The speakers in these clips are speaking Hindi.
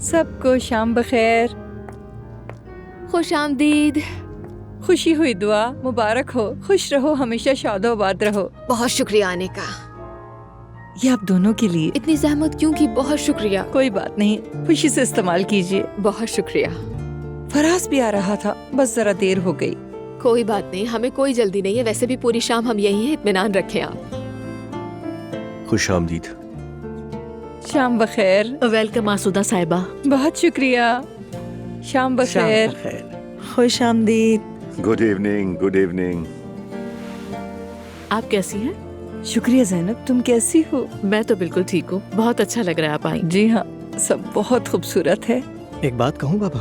सबको शाम बखैर। खुश आमदीद। खुशी हुई दुआ, मुबारक हो, खुश रहो, हमेशा शादोबाद रहो। बहुत शुक्रिया आने का। ये आप दोनों के लिए। इतनी जहमत क्यों की? बहुत शुक्रिया। कोई बात नहीं, खुशी से इस्तेमाल कीजिए। बहुत शुक्रिया। फराज भी आ रहा था, बस जरा देर हो गई। कोई बात नहीं, हमें कोई जल्दी नहीं है। वैसे भी पूरी शाम हम यही हैं, इत्मीनान रखें आप। खुश आमदीद। शाम बखैर। वेलकम आसूदा साहिबा। बहुत शुक्रिया। शाम बखैर। खुश आमदीद। Good evening, good evening. आप कैसी हैं? शुक्रिया जैनब, तुम कैसी हो? मैं तो बिल्कुल ठीक हूँ। बहुत अच्छा लग रहा है आप आई। जी हाँ, सब बहुत खूबसूरत है। एक बात कहूँ बाबा,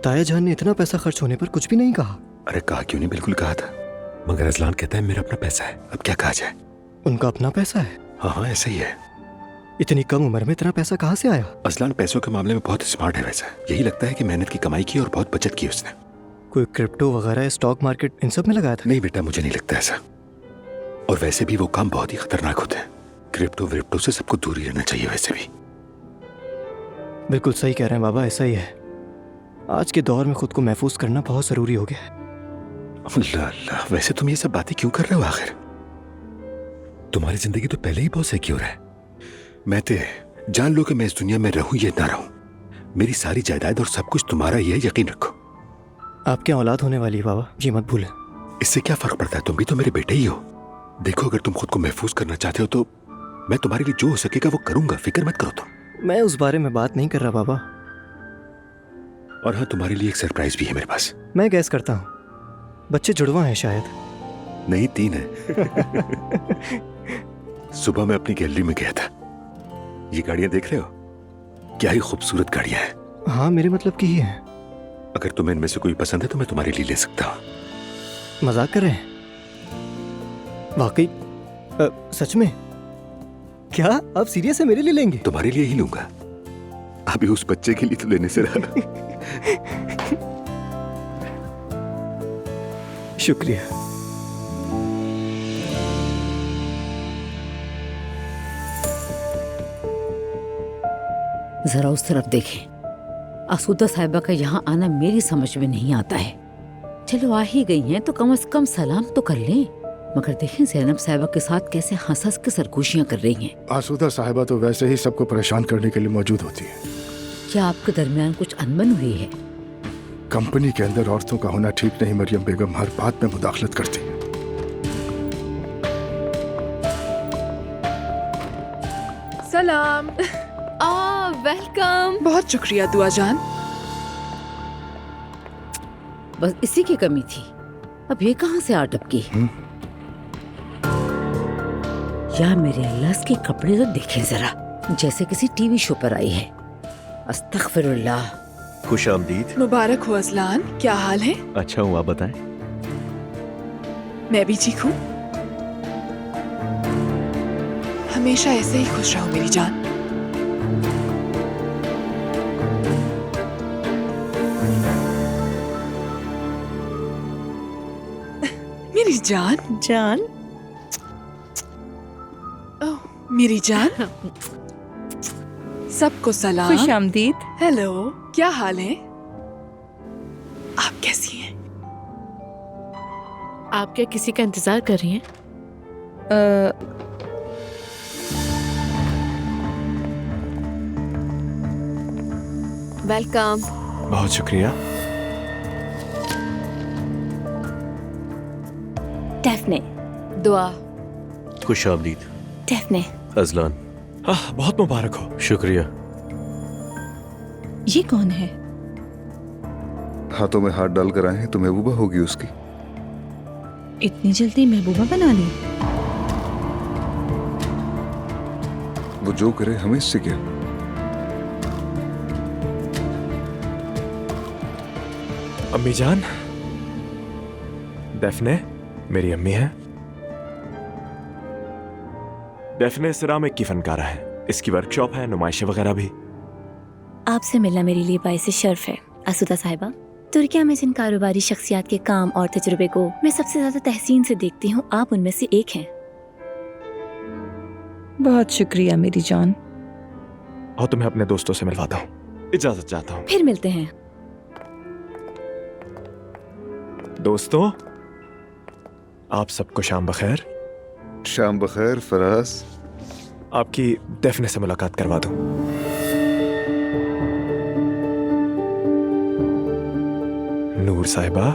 ताया जान ने इतना पैसा खर्च होने पर कुछ भी नहीं कहा। अरे कहा क्यों नहीं, बिल्कुल कहा था, मगर अजलान कहता है मेरा अपना पैसा है, अब क्या कहा जाए। उनका अपना पैसा है? हाँ हाँ ऐसा ही है। इतनी कम उम्र में इतना पैसा कहाँ से आया? अजलान पैसों के मामले में बहुत स्मार्ट है। वैसा यही लगता है कि मेहनत की कमाई की और बहुत बचत की उसने। कोई क्रिप्टो वगैरह, स्टॉक मार्केट, इन सब में लगाया था? नहीं बेटा, मुझे नहीं लगता ऐसा। और वैसे भी वो काम बहुत ही खतरनाक होते हैं। क्रिप्टो विप्टो से सबको दूर ही रहना चाहिए। वैसे भी बिल्कुल सही कह रहे हैं बाबा, ऐसा ही है। आज के दौर में खुद को महफूज करना बहुत जरूरी हो गया है। अल्लाह अल्लाह, वैसे तुम ये सब बातें क्यों कर रहे हो? आखिर तुम्हारी जिंदगी तो पहले ही बहुत सिक्योर है। मैं तो जान लो कि मैं इस दुनिया में रहूं या ना रहूं, मेरी सारी जायदाद और सब कुछ तुम्हारा ही है, यकीन रखो। आपके औलाद होने वाली है बाबा, ये मत भूलें। इससे क्या फर्क पड़ता है, तुम भी तो मेरे बेटे ही हो। देखो, अगर तुम खुद को महफूज करना चाहते हो तो मैं तुम्हारे लिए जो हो सकेगा वो करूंगा, फिक्र मत करो तुम। मैं उस बारे में बात नहीं कर रहा बाबा। और हाँ, तुम्हारे लिए एक सरप्राइज भी है मेरे पास। मैं गैस करता हूँ, बच्चे जुड़वा हैं शायद। नहीं, 3 है। सुबह मैं अपनी गैलरी में गया था, ये गाड़ियां देख रहे हो? क्या ही खूबसूरत गाड़ियां हैं। हाँ, मेरे मतलब की ही है। अगर तुम्हें इनमें से कोई पसंद है तो मैं तुम्हारे लिए ले सकता हूँ। मजाक कर रहे हैं? वाकई? सच में? क्या आप सीरियस है, मेरे लिए लेंगे? तुम्हारे लिए ही लूंगा। अभी उस बच्चे के लिए तो लेने से रहा। शुक्रिया। जरा उस तरफ देखें। आसूदा साहिबा का यहाँ आना मेरी समझ में नहीं आता है। चलो आ ही गई हैं तो कम से कम सलाम तो कर लें। मगर देखें ज़ैनब साहिबा के साथ कैसे हंस हंस के सरगोशियाँ कर रही हैं। आसूदा साहिबा तो वैसे ही सबको परेशान करने के लिए मौजूद होती है। क्या आपके दरमियान कुछ अनबन हुई है? कंपनी के अंदर औरतों का होना ठीक नहीं। मरियम बेगम हर बात में मुदाखलत करती है। सलाम। वेलकम। बहुत शुक्रिया दुआ जान। बस इसी की कमी थी, अब ये कहाँ से आ टपकी? या मेरे अल्लाह, इसके कपड़े तो देखें जरा, जैसे किसी टीवी शो पर आई है। अस्तगफिरुल्लाह। खुश आमदीद। मुबारक हो अजलान, क्या हाल है? अच्छा हूँ, आप बताएं। मैं भी ठीक हूँ। हमेशा ऐसे ही खुश रहो मेरी जान। मेरी जान। जान। ओह मेरी जान। सबको सलाम। खुश आमदीद। हेलो, क्या हाल है? आप कैसी हैं? आप क्या किसी का इंतजार कर रही हैं? वेलकम। बहुत शुक्रिया। डेफने। दुआ। खुश आमदीद। डेफने। अजलान। बहुत मुबारक हो। शुक्रिया। ये कौन है? हाथों में हाथ डालकर आए हैं तो महबूबा होगी उसकी। इतनी जल्दी महबूबा बना ली? वो जो करे हमें इससे क्या। अम्मी जान, डेफने मेरी अम्मी है। डेफने सिरामिक की फनकारा है, इसकी वर्कशॉप है, नुमाइशें वगैरह भी। आपसे मिलना मेरे लिए बाइस शर्फ है आसूदा साहिबा। तुर्किया में जिन कारोबारी शख्सियात के काम और तजुर्बे को मैं सबसे ज्यादा तहसीन से देखती हूँ, आप उनमें से एक हैं। बहुत शुक्रिया मेरी जान। और तुम्हें अपने दोस्तों से मिलवाता हूँ। इजाजत चाहता हूँ। फिर मिलते हैं। दोस्तों, आप सबको शाम बखैर। शाम बखैर फराज। आपकी डेफने से मुलाकात करवा दूं। नूर साहिबा।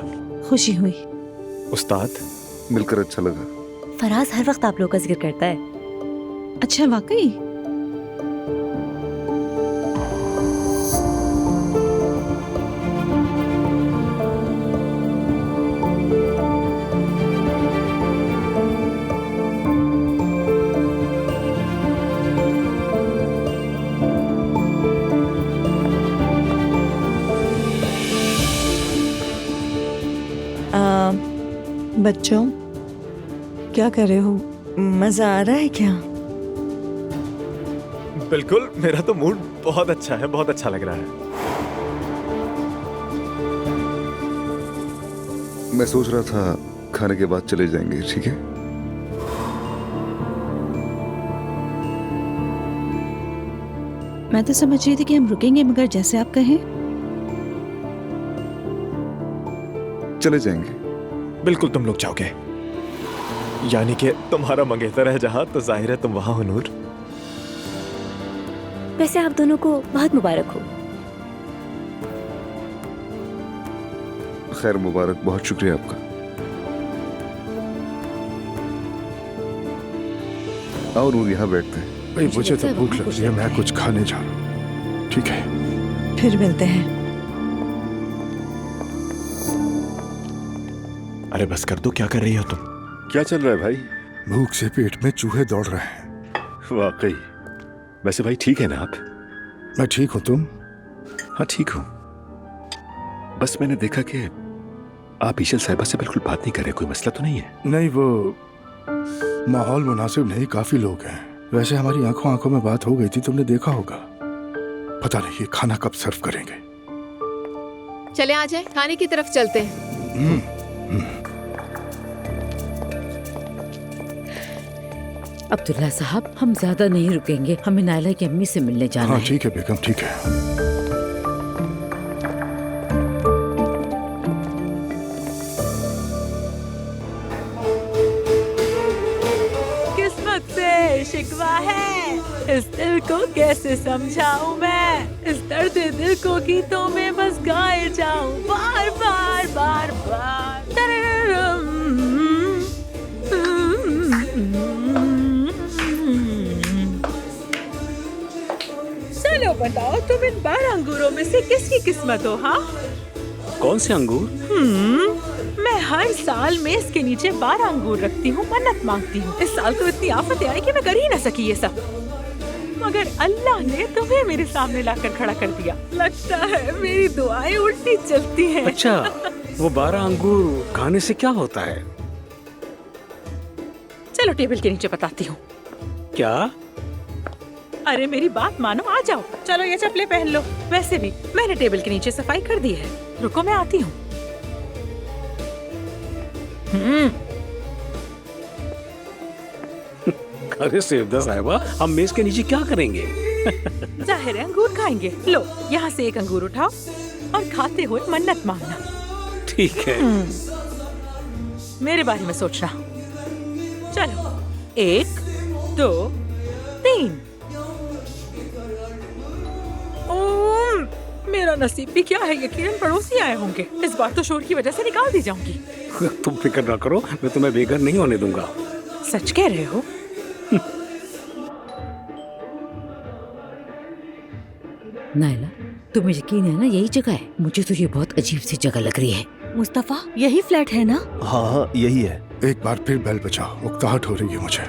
खुशी हुई। उस्ताद। मिलकर अच्छा लगा। फराज हर वक्त आप लोगों का जिक्र करता है। अच्छा वाकई? बच्चों, क्या कर रहे हो? मजा आ रहा है क्या? बिल्कुल, मेरा तो मूड बहुत अच्छा है, बहुत अच्छा लग रहा है। मैं सोच रहा था खाने के बाद चले जाएंगे, ठीक है? मैं तो समझ रही थी कि हम रुकेंगे, मगर जैसे आप कहें। चले जाएंगे। बिल्कुल तुम लोग जाओगे, यानी कि तुम्हारा मंगेतर है जहां, तो जाहिर है तुम वहां हो नूर। वैसे आप दोनों को बहुत मुबारक हो। खैर मुबारक, बहुत शुक्रिया आपका। आओ नूर, यहाँ बैठते हैं। भाई मुझे तो भूख लग रही है, मैं कुछ खाने जा रहा हूँ। ठीक है, फिर मिलते हैं। अरे बस कर दो, क्या कर रही हो तुम? क्या चल रहा है भाई? भूख से पेट में चूहे दौड़ रहे हैं। वाकई। वैसे भाई ठीक है ना आप? मैं ठीक हूँ, तुम? हाँ ठीक हूँ। बस मैंने देखा कि आप ईशल साहिबा से बिल्कुल बात नहीं कर रहे। कोई मसला तो नहीं है? नहीं, वो माहौल मुनासिब नहीं, काफी लोग हैं। वैसे हमारी आंखों आंखों में बात हो गई थी, तुमने देखा होगा। पता नहीं ये खाना कब सर्व करेंगे। चले आ जाए, खाने की तरफ चलते हैं। अब्दुल्ला साहब, हम ज्यादा नहीं रुकेंगे, हमें नायला की अम्मी से मिलने जाना हाँ है। ठीक है बेगम, ठीक है। किस्मत से शिकवा है, इस दिल को कैसे समझाऊं मैं, इस दर्द दिल को गीतों में बस गाए जाऊं बार बार बार बार। चलो बताओ, तुम इन 12 अंगूरों में से किसकी किस्मत हो? हाँ, कौन से अंगूर? मैं हर साल में इसके नीचे 12 अंगूर रखती हूँ, मन्नत मांगती हूँ। इस साल तो इतनी आफतें आई कि मैं कर ही ना सकी ये सब, मगर अल्लाह ने तुम्हें मेरे सामने लाकर खड़ा कर दिया। लगता है मेरी दुआएं उल्टी चलती हैं। अच्छा, वो 12 अंगूर खाने से क्या होता है? चलो टेबल के नीचे बताती हूँ। क्या? अरे मेरी बात मानो, आ जाओ। चलो ये चप्पलें पहन लो। वैसे भी मैंने टेबल के नीचे सफाई कर दी है। रुको, मैं आती हूँ। अरे सेवदा साहिबा, हम मेज के नीचे क्या करेंगे? जाहिर है अंगूर खाएंगे। लो, यहाँ से एक अंगूर उठाओ और खाते हुए मन्नत मांगना। ठीक है। मेरे बारे में सोचना। चलो, 1 2 3। मेरा नसीब भी क्या है, यकीनन पड़ोसी आए होंगे। इस बार तो शोर की वजह से निकाल दी जाऊंगी। तुम फिक्र ना करो, मैं तुम्हें बेघर नहीं होने दूंगा। सच कह रहे हो? नायला, तुम्हें यकीन है ना यही जगह है? मुझे तो ये बहुत अजीब सी जगह लग रही है। मुस्तफा, यही फ्लैट है ना? हाँ हाँ, यही है। एक बार फिर बेल बजाओ, उकताहट हो रही है मुझे।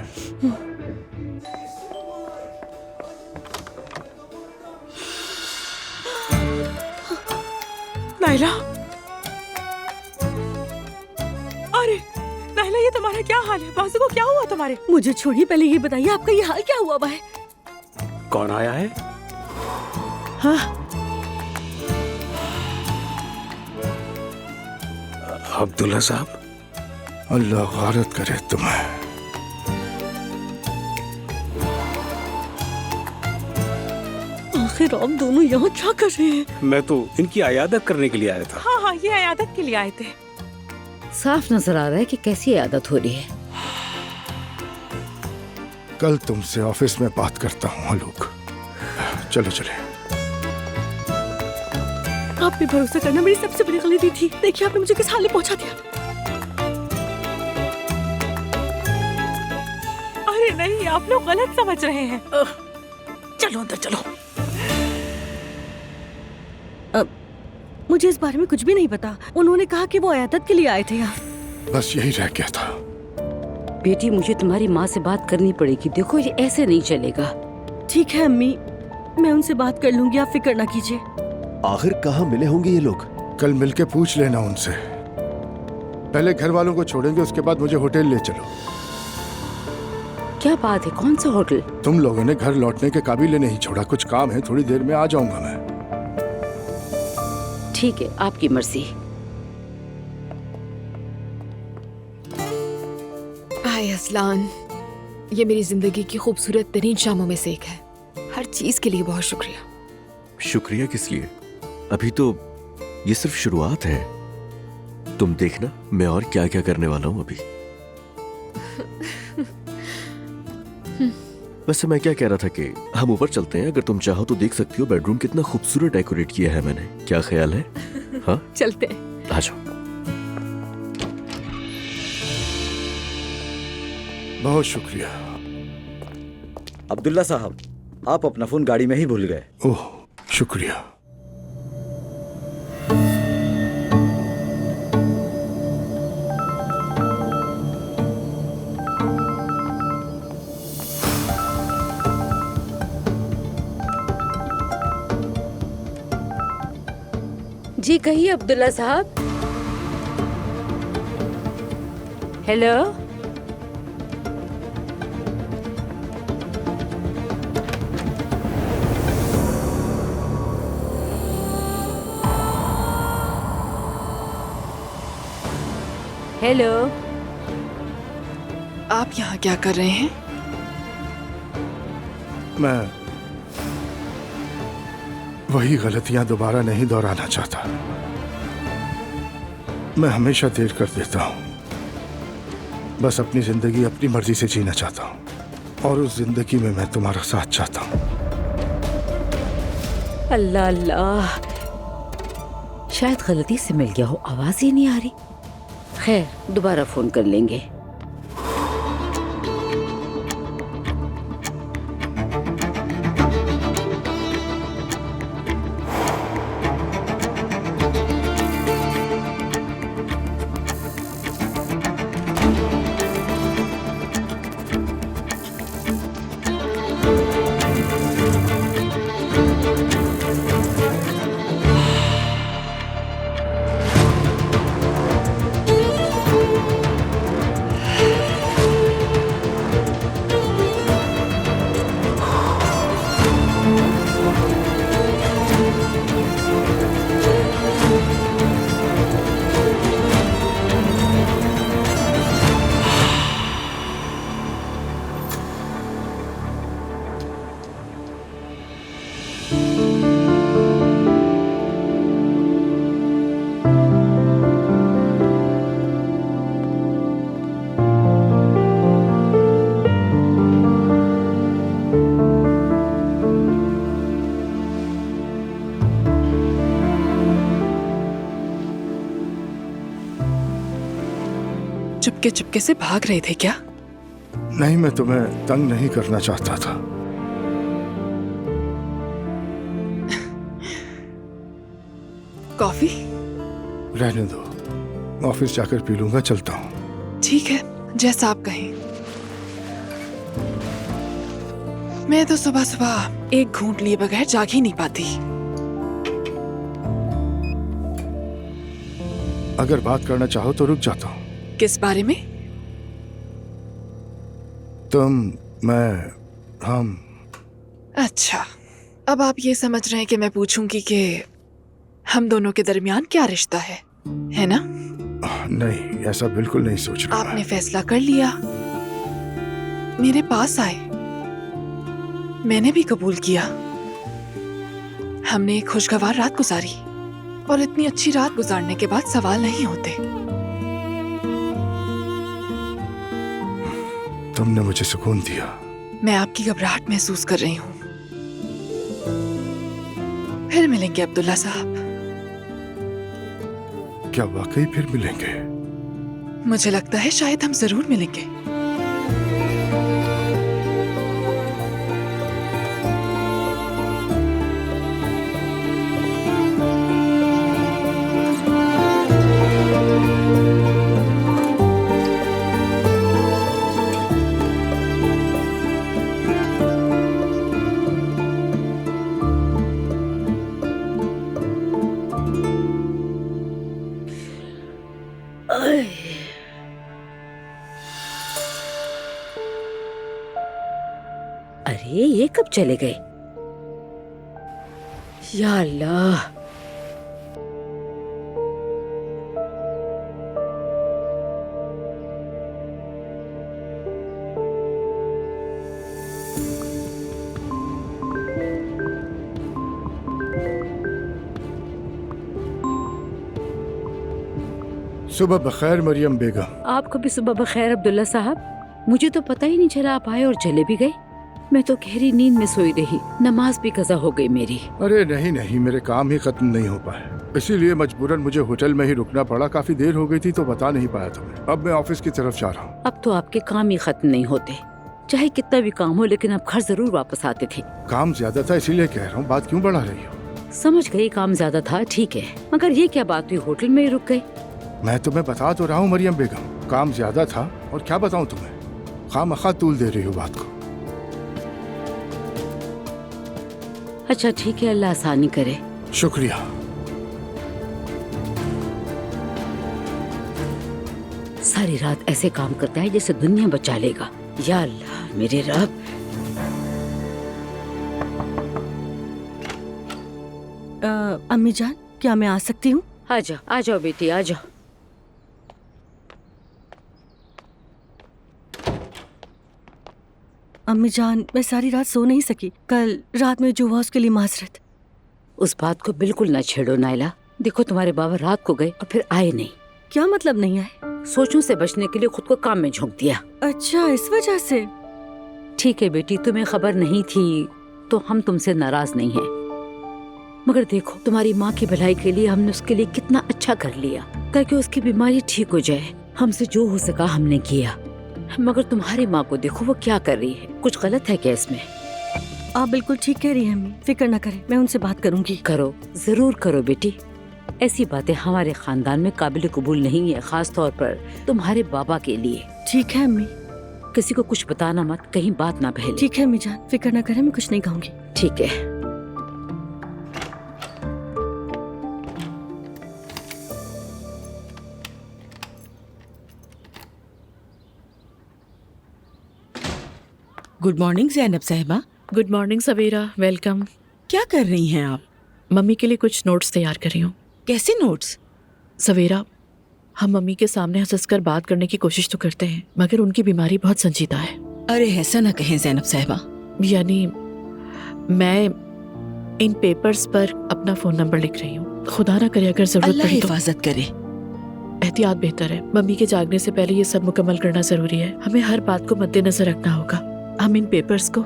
नायला, अरे नायला, ये तुम्हारा क्या हाल है? बाजू को क्या हुआ तुम्हारे? मुझे छोड़िए, पहले ये बताइए आपका ये हाल क्या हुआ है? कौन आया है? हाँ, अब्दुल्ला साहब, अल्लाह गारत करे तुम्हें। आखिर आप दोनों यहाँ क्या कर रहे हैं? मैं तो इनकी आयादत करने के लिए आया था। हाँ हाँ, ये आयादत के लिए आए थे। साफ नजर आ रहा है कि कैसी आदत हो रही है। कल तुमसे ऑफिस में बात करता हूँ आलोक। चलो चले। आप पे भरोसा करना मेरी सबसे बड़ी गलती थी। देखिए आपने मुझे किस हाल में पहुंचा दिया। अरे नहीं, आप लोग गलत समझ रहे हैं। चलो अंदर चलो। मुझे इस बारे में कुछ भी नहीं पता। उन्होंने कहा कि वो आयादत के लिए आए थे यहाँ। बस यही रह गया था। बेटी, मुझे तुम्हारी माँ से बात करनी पड़ेगी। देखो, ये ऐसे नहीं चलेगा। ठीक है अम्मी, मैं उनसे बात कर लूंगी, आप फिक्र ना कीजिए। आखिर कहाँ मिले होंगे ये लोग? कल मिलके पूछ लेना उनसे। पहले घर वालों को छोड़ेंगे, उसके बाद मुझे होटल ले चलो। क्या बात है? कौन सा होटल? तुम लोगों ने घर लौटने के काबिल ही नहीं छोड़ा। कुछ काम है, थोड़ी देर में आ जाऊंगा मैं। ठीक है, आपकी मर्जी। हाय असलान, ये मेरी जिंदगी की खूबसूरत तरीन शामों में से एक है। हर चीज के लिए बहुत शुक्रिया। शुक्रिया किस लिए? अभी तो ये सिर्फ शुरुआत है। तुम देखना मैं और क्या क्या करने वाला हूँ अभी। वैसे मैं क्या कह रहा था कि हम ऊपर चलते हैं। अगर तुम चाहो तो देख सकती हो बेडरूम कितना खूबसूरत डेकोरेट किया है मैंने। क्या ख्याल है? हाँ चलते हैं। आ जाओ। बहुत शुक्रिया। अब्दुल्ला साहब, आप अपना फोन गाड़ी में ही भूल गए। ओह, शुक्रिया। जी कहिए अब्दुल्ला साहब। Hello, hello. आप यहाँ क्या कर रहे हैं? मैं वही गलतियां दोबारा नहीं दोहराना चाहता। मैं हमेशा देर कर देता हूँ। बस अपनी जिंदगी अपनी मर्जी से जीना चाहता हूँ और उस जिंदगी में मैं तुम्हारा साथ चाहता हूँ। अल्लाह अल्लाह, शायद गलती से मिल गया हो, आवाज ही नहीं आ रही। खैर, दोबारा फोन कर लेंगे। चुपके चुपके से भाग रहे थे क्या? नहीं, मैं तुम्हें तंग नहीं करना चाहता था। कॉफी? रहने दो, ऑफिस जाकर पी लूंगा। चलता हूँ। ठीक है, जैसा आप कहें। मैं तो सुबह सुबह एक घूंट लिए बगैर जाग ही नहीं पाती। अगर बात करना चाहो तो रुक जाता हूँ। किस बारे में? तुम, मैं, हम। अच्छा, अब आप ये समझ रहे हैं कि मैं पूछूंगी कि हम दोनों के दरमियान क्या रिश्ता है ना? नहीं, ऐसा बिल्कुल नहीं सोच रहा। आपने फैसला कर लिया, मेरे पास आए, मैंने भी कबूल किया। हमने एक खुशगवार रात गुजारी और इतनी अच्छी रात गुजारने के बाद सवाल नहीं होते। तुमने मुझे सुकून दिया। मैं आपकी घबराहट महसूस कर रही हूँ। फिर मिलेंगे अब्दुल्ला साहब। क्या वाकई फिर मिलेंगे? मुझे लगता है शायद हम जरूर मिलेंगे। अरे ये कब चले गए? या अल्लाह। सुबह बखैर मरियम बेगम। आपको भी सुबह बखैर अब्दुल्ला साहब। मुझे तो पता ही नहीं चला आप आए और चले भी गए। मैं तो गहरी नींद में सोई रही, नमाज भी कज़ा हो गई मेरी। अरे नहीं, मेरे काम ही खत्म नहीं हो पाए, इसीलिए मजबूरन मुझे होटल में ही रुकना पड़ा। काफी देर हो गई थी तो बता नहीं पाया तुम्हें। अब मैं ऑफिस की तरफ जा रहा हूँ। अब तो आपके काम ही खत्म नहीं होते, चाहे कितना भी काम हो, लेकिन आप घर जरूर वापस आते थे। काम ज्यादा था इसीलिए कह रहा हूँ, बात क्यों बढ़ा रही हो? समझ गई काम ज्यादा था, ठीक है, मगर ये क्या बात हुई, होटल में ही रुक गए? मैं तुम्हें बता तो रहा हूँ मरियम बेगम, काम ज्यादा था। और क्या बताऊँ तुम्हें, खामखा तूल दे रही हो बात को। अच्छा ठीक है, अल्लाह आसानी करे। शुक्रिया। सारी रात ऐसे काम करता है जैसे दुनिया बचा लेगा। या अल्लाह मेरे रब। अम्मी जान, क्या मैं आ सकती हूँ? आ जाओ बेटी, आ जाओ। अम्मी जान, मैं सारी रात सो नहीं सकी। कल रात में जो हुआ उसके लिए माजरत। उस बात को बिल्कुल ना छेड़ो नायला। देखो तुम्हारे बाबा रात को गए और फिर आए नहीं। क्या मतलब नहीं आए? सोचों से बचने के लिए खुद को काम में झोंक दिया। अच्छा, इस वजह से? ठीक है बेटी, तुम्हें खबर नहीं थी तो हम तुमसे नाराज नहीं हैं। मगर देखो, तुम्हारी माँ की भलाई के लिए हमने उसके लिए कितना अच्छा कर लिया ताकि उसकी बीमारी ठीक हो जाए। हमसे जो हो सका हमने किया। मगर तुम्हारी माँ को देखो, वो क्या कर रही है। कुछ गलत है क्या इसमें? आप बिल्कुल ठीक कह रही हैं अम्मी, फिक्र न करें, मैं उनसे बात करूंगी। करो, जरूर करो बेटी। ऐसी बातें हमारे खानदान में काबिल कबूल नहीं है, खास तौर पर तुम्हारे बाबा के लिए। ठीक है अम्मी। किसी को कुछ बताना मत, कहीं बात ना फैले। ठीक है अम्मी जान, फिक्र न करें, मैं कुछ नहीं कहूँगी। ठीक है। गुड मॉर्निंग ज़ैनब साहिबा। गुड मॉर्निंग सवेरा, वेलकम। क्या कर रही हैं आप? मम्मी के लिए कुछ नोट्स तैयार कर रही हूँ। कैसे नोट्स? सवेरा, हम मम्मी के सामने हंसकर बात करने की कोशिश तो करते हैं, मगर उनकी बीमारी बहुत संजीदा है। अरे ऐसा ना कहें ज़ैनब साहिबा। यानी मैं इन पेपर्स पर अपना फोन नंबर लिख रही हूँ। खुदा ना करे अगर जरूरत अल्लाह पड़ी तो। हिफाजत करे। एहतियात बेहतर है। मम्मी के जागने से पहले ये सब मुकम्मल करना जरूरी है। हमें हर बात को मद्देनजर रखना होगा। हम इन पेपर्स को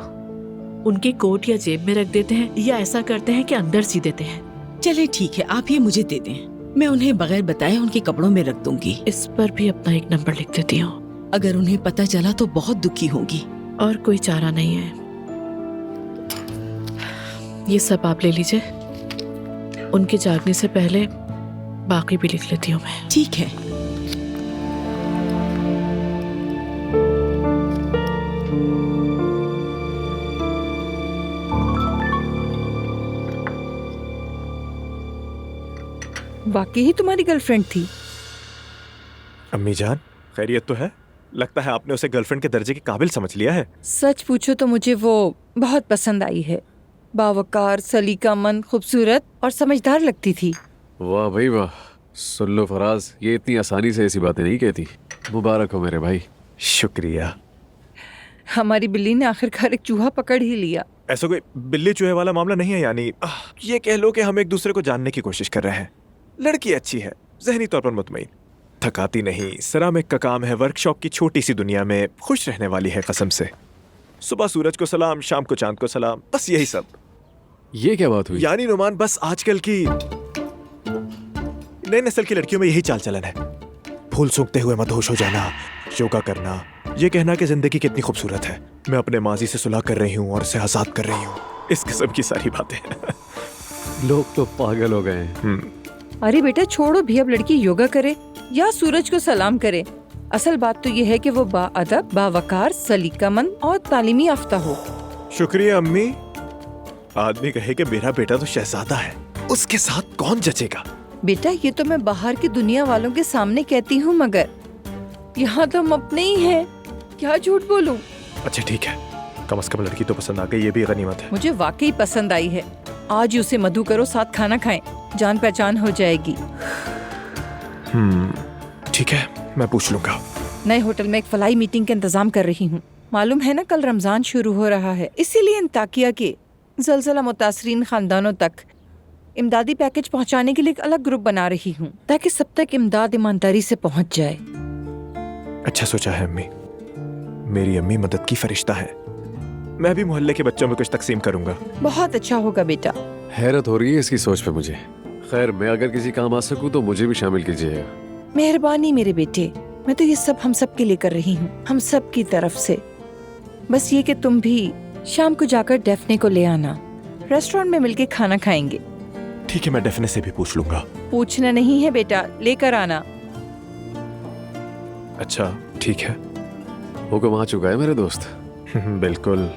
उनके कोट या जेब में रख देते हैं या ऐसा करते हैं कि अंदर सी देते हैं। चले ठीक है, आप ये मुझे दे दें, मैं उन्हें बगैर बताए उनके कपड़ों में रख दूंगी। इस पर भी अपना एक नंबर लिख देती हूँ। अगर उन्हें पता चला तो बहुत दुखी होंगी। और कोई चारा नहीं है। ये सब आप ले लीजिए। उनके जागने से पहले बाकी भी लिख लेती हूँ मैं। ठीक है। वाकई ही तुम्हारी गर्लफ्रेंड थी? अम्मी जान, खैरियत तो है? लगता है आपने उसे गर्लफ्रेंड के दर्जे के काबिल समझ लिया है। सच पूछो तो मुझे वो बहुत पसंद आई है। बावकार, सलीकामंद, खूबसूरत और समझदार लगती थी। वाह भाई वाह। सुन लो फराज, ये इतनी आसानी से ऐसी बातें नहीं कहती। मुबारक हो मेरे भाई। शुक्रिया। हमारी बिल्ली ने आखिरकार एक चूहा पकड़ ही लिया। ऐसा कोई बिल्ली चूहे वाला मामला नहीं है, यानी ये कह लो कि हम एक दूसरे को जानने की कोशिश कर रहे हैं। लड़की अच्छी है, जहनी तौर पर मुतमईन, थकाती नहीं, सिरामिक का काम है, वर्कशॉप की छोटी सी दुनिया में खुश रहने वाली है कसम से। सुबह सूरज को सलाम, शाम को चांद को सलाम, बस यही सब। ये क्या बात हुई? यानी नुमान, बस आजकल की नई नस्ल की लड़कियों में यही चाल चलन है। फूल सूंघते हुए मदहोश हो जाना, योगा करना, ये कहना कि जिंदगी कितनी खूबसूरत है, मैं अपने माजी से सुलह कर रही हूँ और उसे आजाद कर रही हूँ, इस किस्म की सारी बातें। लोग तो पागल हो गए हैं। अरे बेटा छोड़ो भी, अब लड़की योगा करे या सूरज को सलाम करे, असल बात तो ये है कि वो बाअदब, बावकार, सलीकामंद और तालीमी याफ्ता हो। शुक्रिया अम्मी। आदमी कहे कि मेरा बेटा तो शहजादा है, उसके साथ कौन जचेगा? बेटा ये तो मैं बाहर की दुनिया वालों के सामने कहती हूँ, मगर यहाँ तो हम अपने ही हैं, क्या झूठ बोलूं। अच्छा ठीक है, कम से कम लड़की तो पसंद आ गई, ये भी गनीमत है। मुझे वाकई पसंद आई है। आज ही उसे मधु करो, साथ खाना खाएं, जान पहचान हो जाएगी। ठीक है, मैं पूछ लूंगा। नए होटल में एक फलाई मीटिंग का इंतजाम कर रही हूँ। मालूम है ना कल रमजान शुरू हो रहा है, इसीलिए इन ताकिया के जलजला मुतासरीन खानदानों तक इमदादी पैकेज पहुँचाने के लिए एक अलग ग्रुप बना रही हूँ, ताकि सब तक इमदाद ईमानदारी से पहुँच जाए। अच्छा सोचा है अम्मी, मेरी अम्मी मदद की फरिश्ता है। मैं भी मोहल्ले के बच्चों में कुछ तकसीम करूंगा। बहुत अच्छा होगा बेटा। हैरत हो रही है इसकी सोच पे मुझे। खैर, मैं अगर किसी काम आ सकूं तो मुझे भी शामिल कीजिएगा। मेहरबानी मेरे बेटे, मैं तो ये सब हम सब के लिए कर रही हूँ, हम सब की तरफ से। बस ये कि तुम भी शाम को जाकर डेफने को ले आना, रेस्टोरेंट में मिलके खाना खाएंगे। ठीक है, मैं डेफने से भी पूछ लूंगा। पूछना नहीं है बेटा, लेकर आना। अच्छा ठीक है। हुक्म आ चुका है मेरे दोस्त। बिल्कुल।